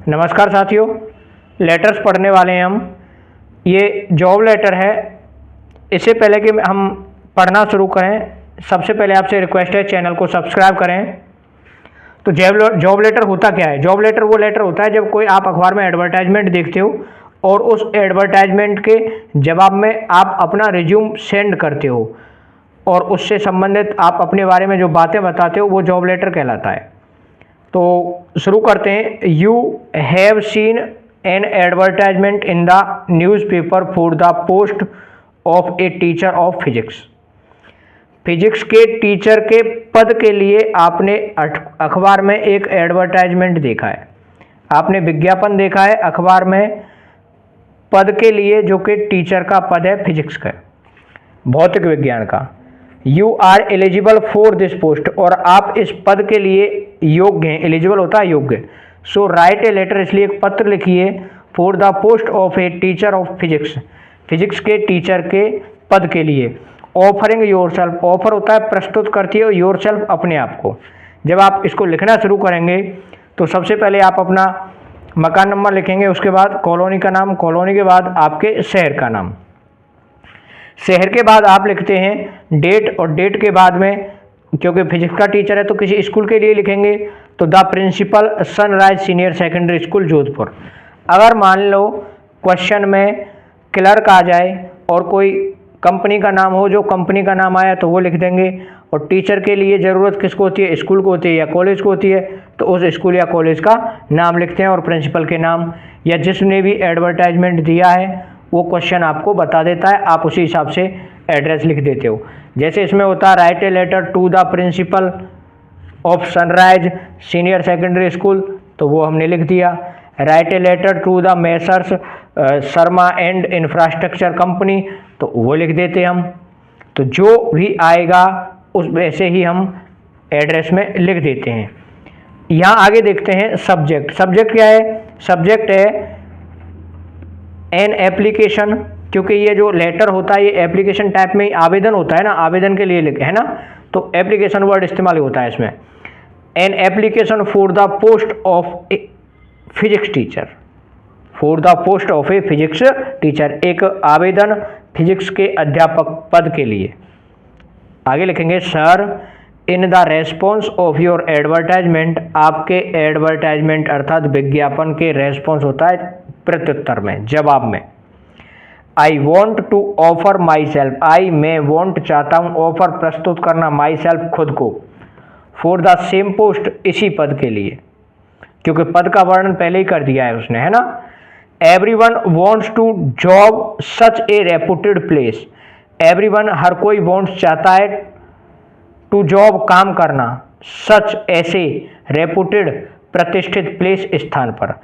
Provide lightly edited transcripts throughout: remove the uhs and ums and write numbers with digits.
नमस्कार साथियों, लेटर्स पढ़ने वाले हैं हम। ये जॉब लेटर है। इससे पहले कि हम पढ़ना शुरू करें, सबसे पहले आपसे रिक्वेस्ट है चैनल को सब्सक्राइब करें। तो जॉब लेटर होता क्या है? जॉब लेटर वो लेटर होता है जब कोई आप अखबार में एडवर्टाइजमेंट देखते हो और उस एडवर्टाइजमेंट के जवाब में आप अपना रिज्यूम सेंड करते हो और उससे संबंधित आप अपने बारे में जो बातें बताते हो वो जॉब लेटर कहलाता है। तो शुरू करते हैं। You have seen an advertisement in the newspaper for the post of a teacher of physics. Physics के टीचर के पद के लिए आपने अखबार में एक एडवर्टाइजमेंट देखा है, आपने विज्ञापन देखा है अखबार में पद के लिए, जो कि टीचर का पद है फिजिक्स का, भौतिक विज्ञान का। You are eligible for this post, और आप इस पद के लिए योग्य हैं। एलिजिबल होता है योग्य। सो राइट ए लेटर, इसलिए एक पत्र लिखिए for the post of a teacher of physics, physics के टीचर के पद के लिए। ऑफरिंग योर सेल्फ, ऑफर होता है प्रस्तुत करती है, योर सेल्फ अपने आप को। जब आप इसको लिखना शुरू करेंगे तो सबसे पहले आप अपना मकान नंबर लिखेंगे, उसके बाद कॉलोनी का नाम, कॉलोनी के बाद आपके शहर का नाम, शहर के बाद आप लिखते हैं डेट, और डेट के बाद में क्योंकि फिजिक्स का टीचर है तो किसी स्कूल के लिए लिखेंगे तो the principal Sunrise Senior Secondary School Jodhpur. अगर मान लो क्वेश्चन में क्लर्क आ जाए और कोई कंपनी का नाम हो, जो कंपनी का नाम आया तो वो लिख देंगे। और टीचर के लिए ज़रूरत किसको होती है? स्कूल को होती है या कॉलेज को होती है, तो उस स्कूल या कॉलेज का नाम लिखते हैं और प्रिंसिपल के नाम, या जिसने भी एडवर्टाइजमेंट दिया है वो क्वेश्चन आपको बता देता है, आप उसी हिसाब से एड्रेस लिख देते हो। जैसे इसमें होता है write a letter to the principal of Sunrise Senior Secondary School, तो वो हमने लिख दिया। Write a letter to the messrs Sharma and infrastructure company, तो वो लिख देते हम। तो जो भी आएगा उस वैसे ही हम एड्रेस में लिख देते हैं। यहाँ आगे देखते हैं सब्जेक्ट। सब्जेक्ट क्या है? सब्जेक्ट है एन एप्लीकेशन, क्योंकि ये जो लेटर होता है ये एप्लीकेशन टाइप में आवेदन होता है ना, आवेदन के लिए लिखे है ना, तो एप्लीकेशन वर्ड इस्तेमाल होता है इसमें। An application for the post of A physics teacher, for the post of A physics teacher, एक आवेदन फिजिक्स के अध्यापक पद के लिए। आगे लिखेंगे sir in the response of your advertisement, आपके एडवर्टाइजमेंट अर्थात विज्ञापन के रेस्पॉन्स होता है प्रत्युत्तर में, जवाब में। I want to offer myself, I मैं वॉन्ट चाहता हूँ, ऑफर प्रस्तुत करना, माई सेल्फ खुद को, फॉर द सेम पोस्ट इसी पद के लिए, क्योंकि पद का वर्णन पहले ही कर दिया है उसने, है ना। Everyone wants to job such a reputed place, everyone हर कोई वॉन्ट्स चाहता है, टू जॉब काम करना, सच ऐसे, रेपुटेड प्रतिष्ठित प्लेस स्थान पर।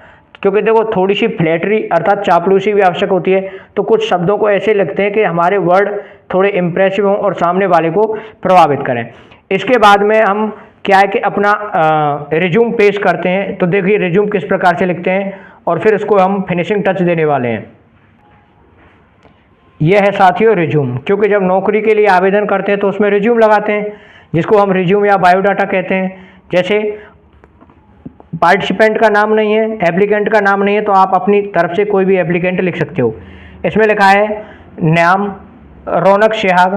क्योंकि देखो थोड़ी सी फ्लैटरी अर्थात चापलूसी भी आवश्यक होती है, तो कुछ शब्दों को ऐसे लिखते हैं कि हमारे वर्ड थोड़े इंप्रेसिव हों और सामने वाले को प्रभावित करें। इसके बाद में हम क्या है कि अपना रिज्यूम पेश करते हैं। तो देखिए रिज्यूम किस प्रकार से लिखते हैं और फिर इसको हम फिनिशिंग टच देने वाले हैं। यह है साथियों रिज्यूम, क्योंकि जब नौकरी के लिए आवेदन करते हैं तो उसमें रिज्यूम लगाते हैं, जिसको हम रिज्यूम या बायोडाटा कहते हैं। जैसे पार्टिसिपेंट का नाम नहीं है, एप्लीकेंट का नाम नहीं है, तो आप अपनी तरफ से कोई भी एप्लीकेंट लिख सकते हो। इसमें लिखा है नाम Raunak Shehag,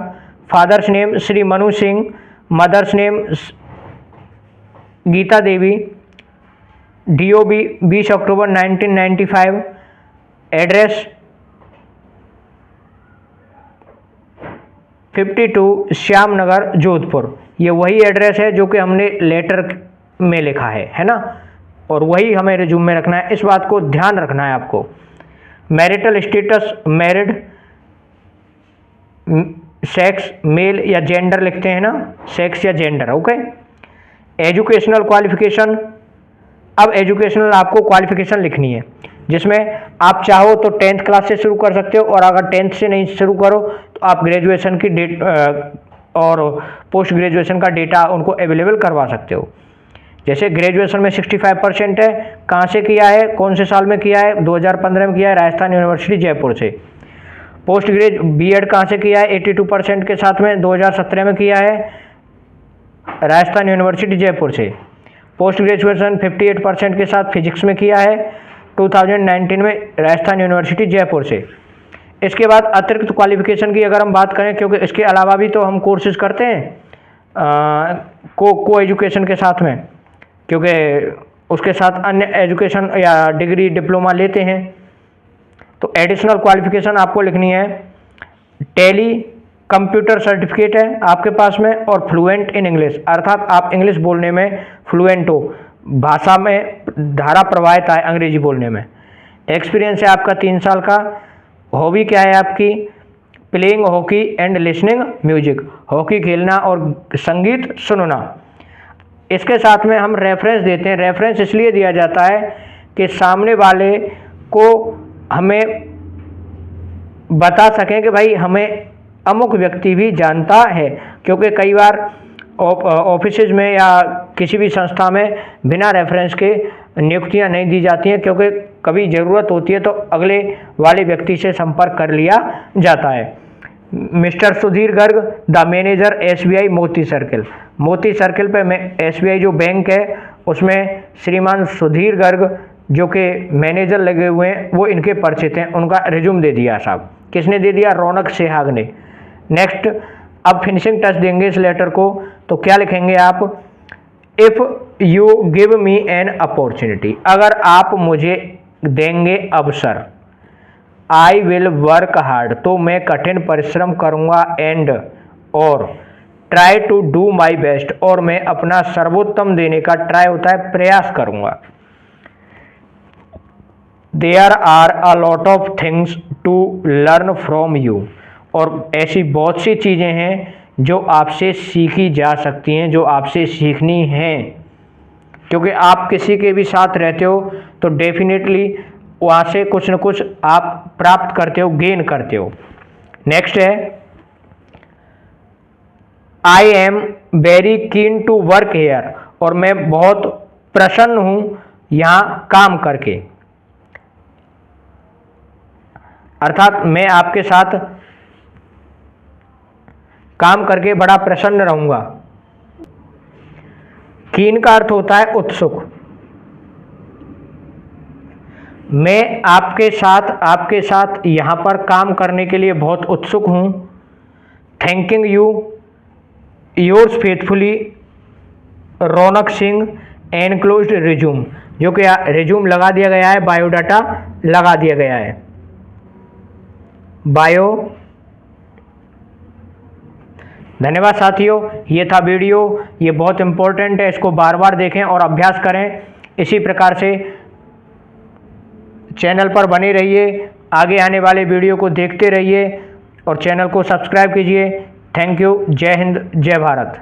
father's name Shri Manu Singh, mother's name Geeta Devi, DOB 20 October 1995, address 52 Shyam Nagar Jodhpur. ये वही एड्रेस है जो कि हमने लेटर में लिखा है ना, और वही हमें रिज्यूम में रखना है। इस बात को ध्यान रखना है आपको। Marital status married, sex mail या जेंडर लिखते हैं ना, सेक्स या जेंडर, ओके। एजुकेशनल क्वालिफिकेशन, अब एजुकेशनल आपको क्वालिफिकेशन लिखनी है, जिसमें आप चाहो तो 10th क्लास से शुरू कर सकते हो, और अगर 10th से नहीं शुरू करो तो आप ग्रेजुएशन की डेट और पोस्ट ग्रेजुएशन का डेटा उनको अवेलेबल करवा सकते हो। जैसे ग्रेजुएशन में 65% है, कहाँ से किया है, कौन से साल में किया है? 2015 में किया है, राजस्थान यूनिवर्सिटी जयपुर से। पोस्ट ग्रेज बीएड कहाँ से किया है? 82% के साथ में 2017 में किया है, राजस्थान यूनिवर्सिटी जयपुर से। पोस्ट ग्रेजुएशन 58% के साथ फिजिक्स में किया है 2019 में राजस्थान यूनिवर्सिटी जयपुर से। इसके बाद अतिरिक्त क्वालिफिकेशन की अगर हम बात करें, क्योंकि इसके अलावा भी तो हम कोर्सेज करते हैं को एजुकेशन के साथ में, क्योंकि उसके साथ अन्य एजुकेशन या डिग्री डिप्लोमा लेते हैं, तो एडिशनल क्वालिफिकेशन आपको लिखनी है टैली कंप्यूटर सर्टिफिकेट है आपके पास में, और फ्लुएंट इन इंग्लिश, अर्थात आप इंग्लिश बोलने में फ्लुएंट हो, भाषा में धारा प्रवाहित है अंग्रेजी बोलने में। एक्सपीरियंस है आपका 3 साल का। हॉबी क्या है आपकी? Playing hockey and listening music, hockey खेलना और संगीत सुनना। इसके साथ में हम रेफरेंस देते हैं। रेफरेंस इसलिए दिया जाता है कि सामने वाले को हमें बता सकें कि भाई हमें अमुक व्यक्ति भी जानता है, क्योंकि कई बार ऑफिसेज में या किसी भी संस्था में बिना रेफरेंस के नियुक्तियां नहीं दी जाती हैं, क्योंकि कभी ज़रूरत होती है तो अगले वाले व्यक्ति से संपर्क कर लिया जाता है। Mister Sudhir Garg, the manager SBI मोती सर्किल। मोती सर्किल पे SBI जो बैंक है उसमें श्रीमान सुधीर गर्ग जो कि मैनेजर लगे हुए हैं, वो इनके परिचित हैं। उनका रिज्यूम दे दिया साहब। किसने दे दिया? रौनक सेहाग ने। नेक्स्ट, अब फिनिशिंग टच देंगे इस लेटर को, तो क्या लिखेंगे आप? If you give me an opportunity, अगर आप मुझे देंगे अवसर, आई विल वर्क हार्ड, तो मैं कठिन परिश्रम करूंगा, एंड और try to do my best, और मैं अपना सर्वोत्तम देने का, ट्राई होता है प्रयास करूंगा। There are a lot of things to learn from you, और ऐसी बहुत सी चीज़ें हैं जो आपसे सीखी जा सकती हैं, जो आपसे सीखनी हैं, क्योंकि आप किसी के भी साथ रहते हो तो डेफिनेटली वहाँ से कुछ न कुछ आप प्राप्त करते हो, गेन करते हो। नेक्स्ट है, I am very keen to work here, और मैं बहुत प्रसन्न हूँ यहाँ काम करके, अर्थात मैं आपके साथ काम करके बड़ा प्रसन्न रहूंगा। कीन का अर्थ होता है उत्सुक। मैं आपके साथ यहाँ पर काम करने के लिए बहुत उत्सुक हूँ। Thanking you, yours faithfully Raunak Singh, enclosed resume, जो कि रिज्यूम लगा दिया गया है, बायोडाटा लगा दिया गया है। बायो। धन्यवाद साथियों, ये था वीडियो, ये बहुत इंपॉर्टेंट है, इसको बार बार देखें और अभ्यास करें। इसी प्रकार से चैनल पर बने रहिए, आगे आने वाले वीडियो को देखते रहिए और चैनल को सब्सक्राइब कीजिए। Thank you. जय हिंद, जय भारत।